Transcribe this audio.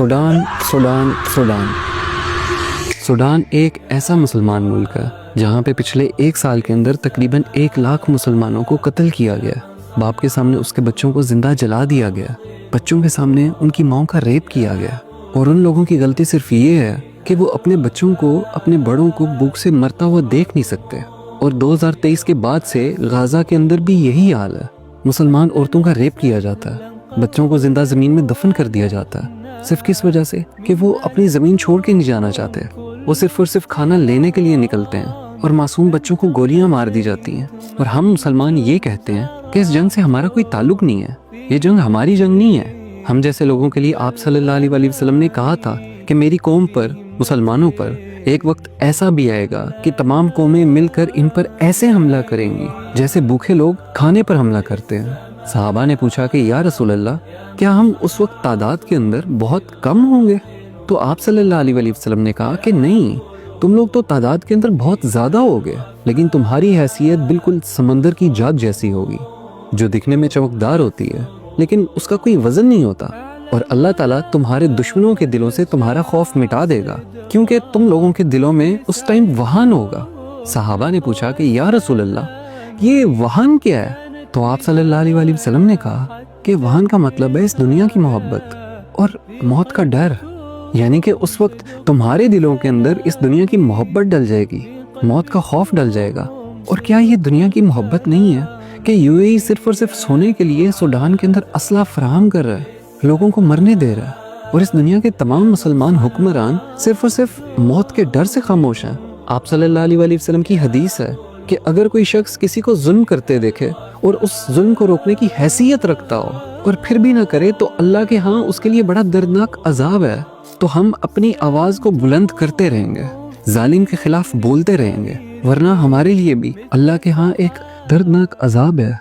Sudan Sudan Sudan Sudan ایک ایسا مسلمان ملک ہے جہاں پہ پچھلے 1 سال کے اندر تقریباً 1 لاکھ مسلمانوں کو قتل کیا گیا۔ باپ کے سامنے اس کے بچوں کو زندہ جلا دیا گیا، بچوں کے سامنے ان کی ماں کا ریپ کیا گیا، اور ان لوگوں کی غلطی صرف یہ ہے کہ وہ اپنے بچوں کو، اپنے بڑوں کو بھوک سے مرتا ہوا دیکھ نہیں سکتے۔ اور 2023 کے بعد سے غازہ کے اندر بھی یہی حال ہے۔ مسلمان عورتوں کا ریپ کیا جاتا ہے، بچوں کو زندہ زمین میں دفن کر دیا جاتا ہے، صرف کس وجہ سے کہ وہ اپنی زمین چھوڑ کے نہیں جانا چاہتے۔ وہ صرف اور صرف کھانا لینے کے لیے نکلتے ہیں، اور معصوم بچوں کو گولیاں مار دی جاتی ہیں۔ اور ہم مسلمان یہ کہتے ہیں کہ اس جنگ سے ہمارا کوئی تعلق نہیں ہے، یہ جنگ ہماری جنگ نہیں ہے۔ ہم جیسے لوگوں کے لیے آپ صلی اللہ علیہ وسلم نے کہا تھا کہ میری قوم پر، مسلمانوں پر ایک وقت ایسا بھی آئے گا کہ تمام قومیں مل کر ان پر ایسے حملہ کریں گی جیسے بھوکے لوگ کھانے پر حملہ کرتے ہیں۔ صحابہ نے پوچھا کہ یا رسول اللہ، کیا ہم اس وقت تعداد کے اندر بہت کم ہوں گے؟ تو آپ صلی اللہ علیہ وسلم نے کہا کہ نہیں، تم لوگ تو تعداد کے اندر بہت زیادہ ہوگے، لیکن تمہاری حیثیت بالکل سمندر کی جھاگ جیسی ہوگی، جو دکھنے میں چمکدار ہوتی ہے لیکن اس کا کوئی وزن نہیں ہوتا۔ اور اللہ تعالیٰ تمہارے دشمنوں کے دلوں سے تمہارا خوف مٹا دے گا، کیونکہ تم لوگوں کے دلوں میں اس ٹائم وہن ہوگا۔ صحابہ نے پوچھا کہ یا رسول اللہ، یہ وہن کیا ہے؟ تو آپ صلی اللہ علیہ وسلم نے کہا کہ وہن کا مطلب ہے اس دنیا کی محبت اور موت کا ڈر، یعنی کہ اس وقت تمہارے دلوں کے اندر اس دنیا کی محبت ڈل جائے گی، موت کا خوف ڈل جائے گا۔ اور کیا یہ دنیا کی محبت نہیں ہے کہ UAE صرف اور صرف سونے کے لیے سوڈان کے اندر اسلحہ فراہم کر رہا ہے، لوگوں کو مرنے دے رہا ہے، اور اس دنیا کے تمام مسلمان حکمران صرف اور صرف موت کے ڈر سے خاموش ہیں۔ آپ صلی اللہ علیہ وسلم کی حدیث ہے کہ اگر کوئی شخص کسی کو ظلم کرتے دیکھے اور اس ظلم کو روکنے کی حیثیت رکھتا ہو اور پھر بھی نہ کرے تو اللہ کے ہاں اس کے لیے بڑا دردناک عذاب ہے۔ تو ہم اپنی آواز کو بلند کرتے رہیں گے، ظالم کے خلاف بولتے رہیں گے، ورنہ ہمارے لیے بھی اللہ کے ہاں ایک دردناک عذاب ہے۔